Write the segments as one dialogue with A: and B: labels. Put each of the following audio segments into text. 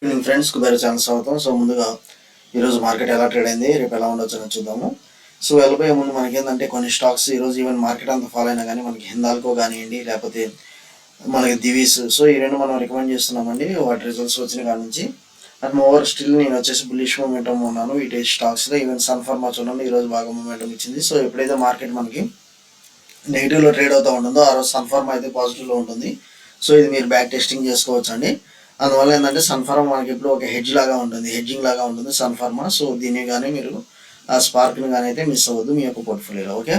A: Evening friends, Kubera channel స్వాగతం. So ముందుగా ఈరోజు మార్కెట్ ఎలా ట్రేడ్ అయింది, రేపు ఎలా ఉండొచ్చు చూద్దాము. సో వెళ్ళిపోయే ముందు మనకి ఏంటంటే కొన్ని స్టాక్స్ ఈరోజు ఈవెన్ మార్కెట్ అంతా ఫాలో అయినా కానీ మనకి హిందాల్కో కానివ్వండి, లేకపోతే మనకి దివీస్, సో ఈ రెండు మనం రికమెండ్ చేస్తున్నామండి వాటి రిజల్ట్స్ వచ్చిన కాడి నుంచి. అండ్ ఓవర్ స్టిల్ నేను వచ్చేసి బుల్లిష్ మూమెంటం ఉన్నాను వీటి స్టాక్స్లో. ఈవెన్ సన్ఫార్మా చూడండి ఈరోజు బాగా మూమెంటం ఇచ్చింది. సో ఎప్పుడైతే మార్కెట్ మనకి నెగిటివ్లో ట్రేడ్ అవుతూ ఉంటుందో ఆ రోజు సన్ఫార్మా అయితే పాజిటివ్లో ఉంటుంది. సో ఇది మీరు బ్యాక్ టెస్టింగ్ చేసుకోవచ్చు అండి. అందువల్ల ఏంటంటే సన్ఫార్మా మనకి ఇప్పుడు ఒక హెడ్జింగ్ లాగా ఉంటుంది సన్ఫార్మా. సో దీన్ని కానీ మీరు ఆ స్పార్క్ని కానీ అయితే మిస్ అవ్వద్దు మీ యొక్క పోర్ట్ఫోలియోలో. ఓకే,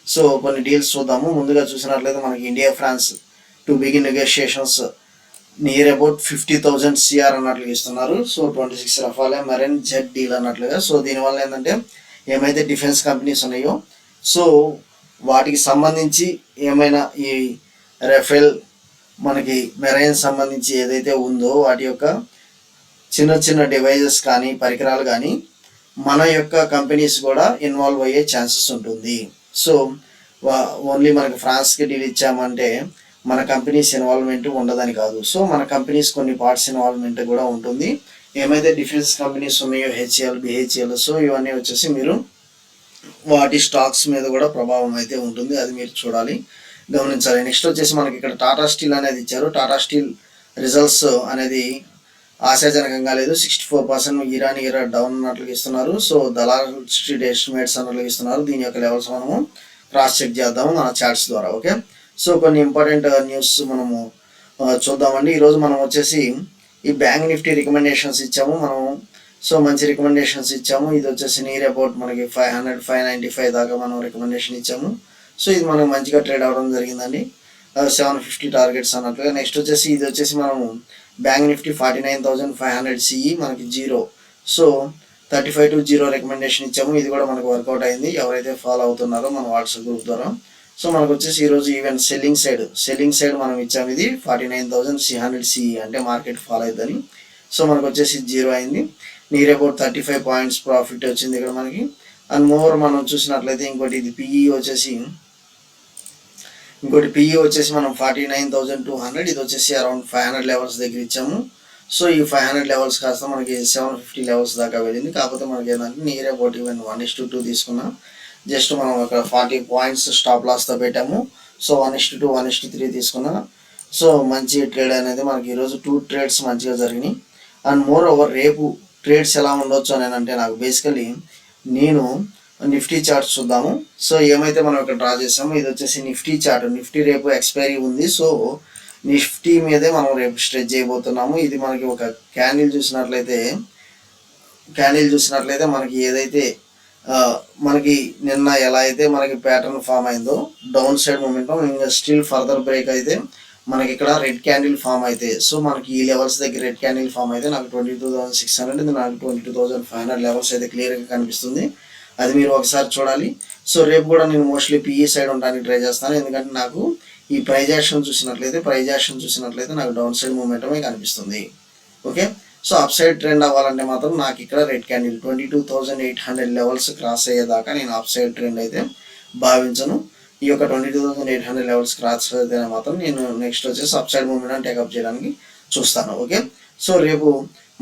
A: సో కొన్ని డీల్స్ చూద్దాము. ముందుగా చూసినట్లయితే మనకి India France to begin negotiations near about 50,000 CR అన్నట్లుగా ఇస్తున్నారు. So 26 Rafale marine jet deal అన్నట్లుగా. సో దీనివల్ల ఏంటంటే ఏమైతే డిఫెన్స్ కంపెనీస్ ఉన్నాయో సో వాటికి సంబంధించి ఏమైనా ఈ రెఫెల్ మనకి మెరైన్ సంబంధించి ఏదైతే ఉందో వాటి యొక్క చిన్న చిన్న డివైజెస్ కానీ పరికరాలు కానీ మన యొక్క కంపెనీస్ కూడా ఇన్వాల్వ్ అయ్యే ఛాన్సెస్ ఉంటుంది. సో ఓన్లీ మనకి ఫ్రాన్స్కి డీల్ ఇచ్చామంటే మన కంపెనీస్ ఇన్వాల్వ్మెంట్ ఉండదని కాదు. సో మన కంపెనీస్ కొన్ని పార్ట్స్ ఇన్వాల్వ్మెంట్ కూడా ఉంటుంది. ఏమైతే డిఫెన్స్ కంపెనీస్ ఉన్నాయో హెచ్ఏఎల్, బిహెచ్ఏఎల్, సో ఇవన్నీ వచ్చేసి మీరు వాటి స్టాక్స్ మీద కూడా ప్రభావం అయితే ఉంటుంది. అది మీరు చూడాలి, గమనించాలి. నెక్స్ట్ వచ్చేసి మనకి ఇక్కడ టాటా స్టీల్ అనేది ఇచ్చారు. టాటా స్టీల్ రిజల్ట్స్ అనేది ఆశాజనకంగా లేదు. 64% ఇయర్ డౌన్ అన్నట్లుగా ఇస్తున్నారు. సో దలాల్ స్ట్రీట్ ఎస్టిమేట్స్ అన్నట్లుగా ఇస్తున్నారు. దీని యొక్క లెవెల్స్ మనము క్రాస్ చెక్ చేద్దాము మన చార్ట్స్ ద్వారా. ఓకే, సో కొన్ని ఇంపార్టెంట్ న్యూస్ మనము చూద్దామండి. ఈరోజు మనం వచ్చేసి ఈ బ్యాంక్ నిఫ్టీ రికమెండేషన్స్ ఇచ్చాము మనము. సో మంచి రికమెండేషన్స్ ఇచ్చాము. ఇది వచ్చేసి నియర్ అబౌట్ మనకి 500, 595 దాకా మనం రికమెండేషన్ ఇచ్చాము. సో ఇది మనకు మంచిగా ట్రేడ్ అవ్వడం జరిగిందండి. 750 టార్గెట్స్ అన్నట్లుగా. నెక్స్ట్ వచ్చేసి ఇది వచ్చేసి మనము బ్యాంక్ నిఫ్టీ 49,500 CE మనకి 0. సో 35 to 0 రికమెండేషన్ ఇచ్చాము. ఇది కూడా మనకు వర్కౌట్ అయింది ఎవరైతే ఫాలో అవుతున్నారో మన వాట్సాప్ గ్రూప్ ద్వారా. సో మనకు వచ్చేసి ఈరోజు ఈవెన్ సెల్లింగ్ సైడ్ మనం ఇచ్చాము. ఇది 49,300 CE అంటే మార్కెట్ ఫాలో అవుతుందని. సో మనకు వచ్చేసి 0 అయింది. నియర్ అబౌట్ 35 పాయింట్స్ ప్రాఫిట్ వచ్చింది ఇక్కడ మనకి. అండ్ మోర్ మనం చూసినట్లయితే ఇంకోటి ఇది పిఈ వచ్చేసి మనం 49,200, ఇది వచ్చేసి అరౌండ్ 500 లెవెల్స్ దగ్గర ఇచ్చాము. సో ఈ 500 లెవెల్స్ కాస్త మనకి 750 లెవెల్స్ దాకా వెళ్ళింది. కాకపోతే మనకి ఏంటంటే నియర్ అబౌట్ ఈవెన్ 1:2 తీసుకున్నాం. జస్ట్ మనం ఒక 40 పాయింట్స్ స్టాప్ లాస్తో పెట్టాము. సో 1:2, 1:3 తీసుకున్నాం. సో మంచి ట్రేడ్ అనేది మనకి ఈరోజు 2 ట్రేడ్స్ మంచిగా జరిగినాయి. అండ్ మోర్ ఓవర్ రేపు ట్రేడ్స్ ఎలా ఉండొచ్చు అని అంటే నాకు బేసికలీ నేను నిఫ్టీ చార్ట్ చూద్దాము. సో ఏమైతే మనం ఇక్కడ డ్రా చేసామో ఇది వచ్చేసి నిఫ్టీ చార్ట్. నిఫ్టీ రేపు ఎక్స్పైరీ ఉంది. సో నిఫ్టీ మీదే మనం రేపు స్ట్రెచ్ చేయబోతున్నాము. ఇది మనకి ఒక క్యాండిల్ చూసినట్లయితే మనకి ఏదైతే మనకి నిన్న ఎలా అయితే మనకి ప్యాటర్న్ ఫామ్ అయిందో డౌన్ సైడ్ మూమెంటం ఇంకా స్టిల్ ఫర్దర్ బ్రేక్ అయితే మనకి ఇక్కడ రెడ్ క్యాండిల్ ఫామ్ అయితే, సో మనకి ఈ లెవెల్స్ దగ్గర రెడ్ క్యాండిల్ ఫామ్ అయితే నాకు 22,600, నాకు 22,500 లెవెల్స్ అయితే క్లియర్గా కనిపిస్తుంది. అది మీరు ఒకసారి చూడాలి. సో రేపు కూడా నేను మోస్ట్లీ పిఈ సైడ్ ఉండడానికి ట్రై చేస్తాను. ఎందుకంటే నాకు ఈ ప్రైజ్ యాక్షన్ చూసినట్లయితే నాకు డౌన్ సైడ్ మూమెంటమే కనిపిస్తుంది. Okay, so up side trend అవ్వాలంటే మాత్రం నాకు ఇక్కడ రెడ్ క్యాండిల్ 22,800 లెవెల్స్ క్రాస్ అయ్యేదాకా నేను అప్ సైడ్ ట్రెండ్ అయితే భావించను. ఈ యొక్క 22,800 లెవెల్స్ క్రాస్ అయితేనే మాత్రం నేను నెక్స్ట్ వచ్చేసి అప్ సైడ్ మూమెంట్ టేకప్ చేయడానికి చూస్తాను. ఓకే, సో రేపు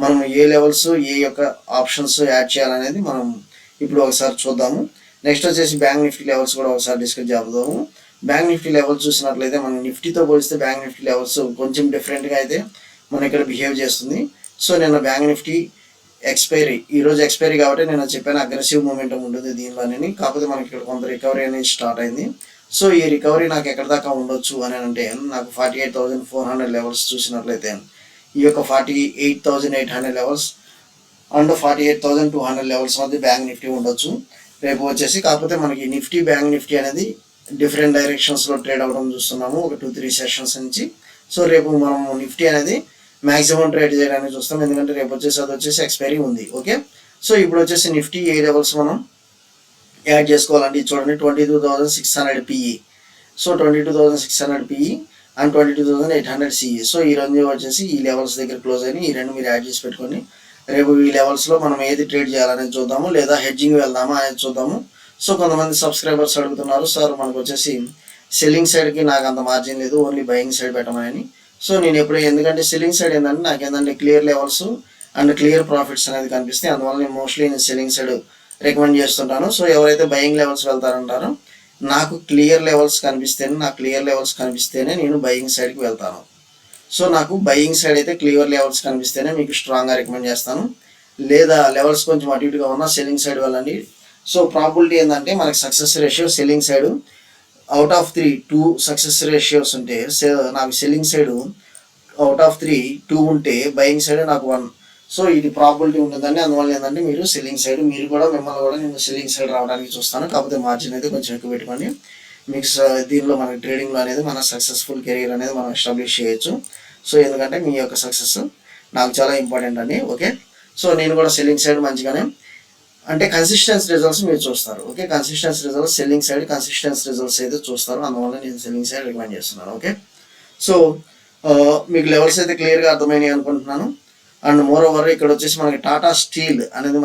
A: మనం ఏ లెవెల్స్ ఏ యొక్క ఆప్షన్స్ యాడ్ చేయాలనేది మనం ఇప్పుడు ఒకసారి చూద్దాము. నెక్స్ట్ వచ్చేసి బ్యాంక్ నిఫ్టీ లెవెల్స్ కూడా ఒకసారి డిస్కస్ చేద్దాము. బ్యాంక్ నిఫ్టీ లెవెల్స్ చూసినట్లయితే మనం నిఫ్టీతో పోలిస్తే బ్యాంక్ నిఫ్టీ లెవెల్స్ కొంచెం డిఫరెంట్గా అయితే మన ఇక్కడ బిహేవ్ చేస్తుంది. సో నేను బ్యాంక్ నిఫ్టీ ఈరోజు ఎక్స్పైరీ కాబట్టి నేను చెప్పాను అగ్రెసివ్ మూమెంటం ఉంటుంది దీనిలోని. కాకపోతే మనకి ఇక్కడ కొంత రికవరీ అనేది స్టార్ట్ అయింది. సో ఈ రికవరీ నాకు ఎక్కడ దాకా ఉండొచ్చు అని అంటే నాకు 48,400 లెవెల్స్ చూసినట్లయితే ఈ యొక్క 48,800 లెవెల్స్ అండ్ 48,200 లెవెల్స్ మధ్య బ్యాంక్ నిఫ్టీ ఉండొచ్చు రేపు వచ్చేసి. కాకపోతే మనకి బ్యాంక్ నిఫ్టీ అనేది డిఫరెంట్ డైరెక్షన్స్లో ట్రేడ్ అవ్వడం చూస్తున్నాము ఒక 2-3 సెషన్స్ నుంచి. సో రేపు మనం నిఫ్టీ అనేది మ్యాక్సిమం ట్రేడ్ చేయడానికి చూస్తాం, ఎందుకంటే రేపు వచ్చేసి అది వచ్చేసి ఎక్స్పైరీ ఉంది. ఓకే, సో ఇప్పుడు వచ్చేసి నిఫ్టీ ఏ లెవెల్స్ మనం యాడ్ చేసుకోవాలంటే చూడండి 22,600 PE. So 22,600 PE and 22,800 CE. So ఈ రెండు వచ్చేసి ఈ లెవెల్స్ దగ్గర క్లోజ్ అయినాయి. ఈ రెండు మీరు యాడ్ చేసి పెట్టుకొని రేపు ఈ లెవెల్స్లో మనం ఏది ట్రేడ్ చేయాలనేది చూద్దాము, లేదా హెడ్జింగ్ వెళ్దామా అనేది చూద్దాము. సో కొంతమంది సబ్స్క్రైబర్స్ అడుగుతున్నారు, సార్ మనకు వచ్చేసి సెల్లింగ్ సైడ్కి నాకు అంత మార్జిన్ లేదు, ఓన్లీ బయింగ్ సైడ్ పెట్టమని. సో నేను ఎప్పుడు ఎందుకంటే సెల్లింగ్ సైడ్ ఏంటంటే నాకు ఏంటంటే clear levels and clear profits అనేది కనిపిస్తాయి. అందువల్ల నేను మోస్ట్లీ నేను సెల్లింగ్ సైడ్ రికమెండ్ చేస్తుంటాను. సో ఎవరైతే బయింగ్ లెవెల్స్ వెళ్తారంటారో నాకు క్లియర్ లెవెల్స్ కనిపిస్తేనే నేను బయింగ్ సైడ్కి వెళ్తాను. సో నాకు బయింగ్ సైడ్ అయితే క్లియర్ లెవెల్స్ కనిపిస్తేనే మీకు స్ట్రాంగ్గా రికమెండ్ చేస్తాను. లేదా లెవెల్స్ కొంచెం అటు ఇటుగా ఉన్నా సెల్లింగ్ సైడ్ వెళ్ళండి. సో ప్రాబిలిటీ ఏంటంటే మనకి success ratio selling side out of 3 2 success ratios ఉంటే నాకు సెల్లింగ్ సైడ్ అవుట్ ఆఫ్ 3 2 ఉంటే బయింగ్ సైడ్ నాకు 1. సో ఇది ప్రాబిలిటీ ఉంటుందండి. అందువల్ల ఏంటంటే మీరు సెల్లింగ్ సైడ్ మిమ్మల్ని కూడా నేను సెల్లింగ్ సైడ్ రావడానికి చూస్తాను. కాకపోతే మార్జిన్ అయితే కొంచెం ఎక్కువ పెట్టుకోండి. మీకు దీనిలో మన ట్రేడింగ్లో అనేది మన సక్సెస్ఫుల్ కెరీర్ అనేది మనం ఎస్టాబ్లిష్ చేయొచ్చు. సో ఎందుకంటే మీ యొక్క సక్సెస్ నాకు చాలా ఇంపార్టెంట్ అండి. ఓకే, సో నేను కూడా సెల్లింగ్ సైడ్ మంచిగానే అంటే కన్సిస్టెన్స్ రిజల్ట్స్ మీరు చూస్తారు. Okay, consistence results selling side consistence results అయితే చూస్తారు. అందువల్ల నేను సెల్లింగ్ సైడ్ రికమెండ్ చేస్తున్నాను. ఓకే, సో మీకు లెవెల్స్ అయితే క్లియర్గా అర్థమైనాయి అనుకుంటున్నాను. అండ్ మోర్ ఓవర్ ఇక్కడ వచ్చేసి మనకి టాటా స్టీల్ అనేది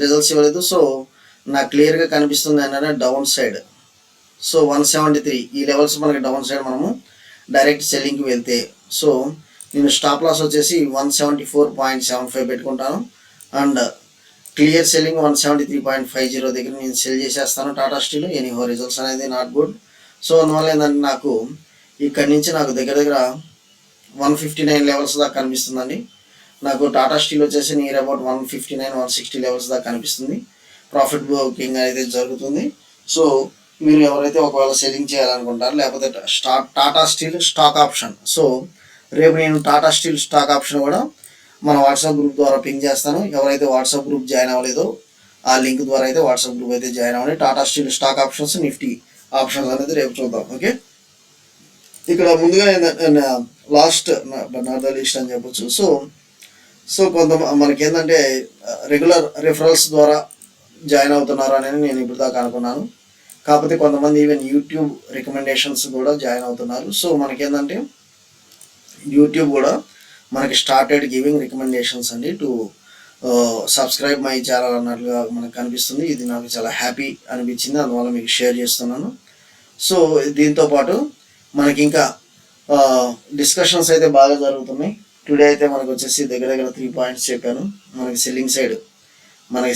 A: రిజల్ట్స్ ఇవ్వలేదు. సో నాకు క్లియర్గా కనిపిస్తుంది ఏంటంటే డౌన్ సైడ్. సో 173 ఈ లెవెల్స్ మనకి డౌన్ సైడ్ మనము డైరెక్ట్ సెల్లింగ్కి వెళ్తే సో నేను స్టాప్ లాస్ వచ్చేసి 174.75 పెట్టుకుంటాను. అండ్ క్లియర్ సెల్లింగ్ 173.50 దగ్గర నేను సెల్ చేసేస్తాను టాటా స్టీల్. ఎనీహో రిజల్ట్స్ అనేది నాట్ గుడ్. సో అందువల్ల ఏంటంటే నాకు ఇక్కడి నుంచి నాకు దగ్గర 159 లెవెల్స్ దాకా కనిపిస్తుందండి. నాకు టాటా స్టీల్ వచ్చేసి నియర్ అబౌట్ 159-160 లెవెల్స్ దాకా కనిపిస్తుంది. ప్రాఫిట్ బుకింగ్ అయితే జరుగుతుంది. సో మీరు ఎవరైతే ఒకవేళ సెల్లింగ్ చేయాలనుకుంటారో లేకపోతే Tata steel stock option, so రేపు నేను టాటా స్టీల్ స్టాక్ ఆప్షన్ కూడా మన వాట్సాప్ గ్రూప్ ద్వారా పింగ్ చేస్తాను. ఎవరైతే వాట్సాప్ గ్రూప్ జాయిన్ అవ్వలేదో ఆ లింక్ ద్వారా అయితే వాట్సాప్ గ్రూప్ అయితే జాయిన్ అవ్వండి. Tata steel stock options, Nifty options అనేది రేపు చూద్దాం. ఓకే, ఇక్కడ ముందుగా last but not the least అని చెప్పొచ్చు. సో కొంత మనకి ఏంటంటే రెగ్యులర్ రిఫరల్స్ ద్వారా జాయిన్ అవుతున్నారు అనేది నేను ఇప్పుడు దాకా అనుకున్నాను. కాకపోతే కొంతమంది ఈవెన్ యూట్యూబ్ రికమెండేషన్స్ కూడా జాయిన్ అవుతున్నారు. సో మనకేంటంటే యూట్యూబ్ కూడా మనకి స్టార్టెడ్ గివింగ్ రికమెండేషన్స్ అండి టు సబ్స్క్రైబ్ మై ఛానల్ అన్నట్లుగా మనకు కనిపిస్తుంది. ఇది నాకు చాలా హ్యాపీ అనిపించింది, అందువల్ల మీకు షేర్ చేస్తున్నాను. సో దీంతోపాటు మనకి ఇంకా డిస్కషన్స్ అయితే బాగా జరుగుతున్నాయి. టుడే అయితే మనకు వచ్చేసి దగ్గర 3 పాయింట్స్ చెప్పాను. మనకి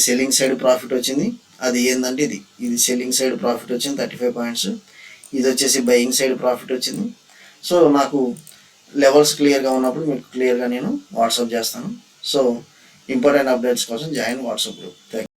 A: సెల్లింగ్ సైడ్ ప్రాఫిట్ వచ్చింది. అది ఏంటంటే ఇది సెల్లింగ్ సైడ్ ప్రాఫిట్ వచ్చింది 35 పాయింట్స్. ఇది వచ్చేసి బయింగ్ సైడ్ ప్రాఫిట్ వచ్చింది. సో నాకు లెవెల్స్ క్లియర్గా ఉన్నప్పుడు మీకు క్లియర్గా నేను వాట్సాప్ చేస్తాను. సో ఇంపార్టెంట్ అప్డేట్స్ కోసం join WhatsApp group. Thank you.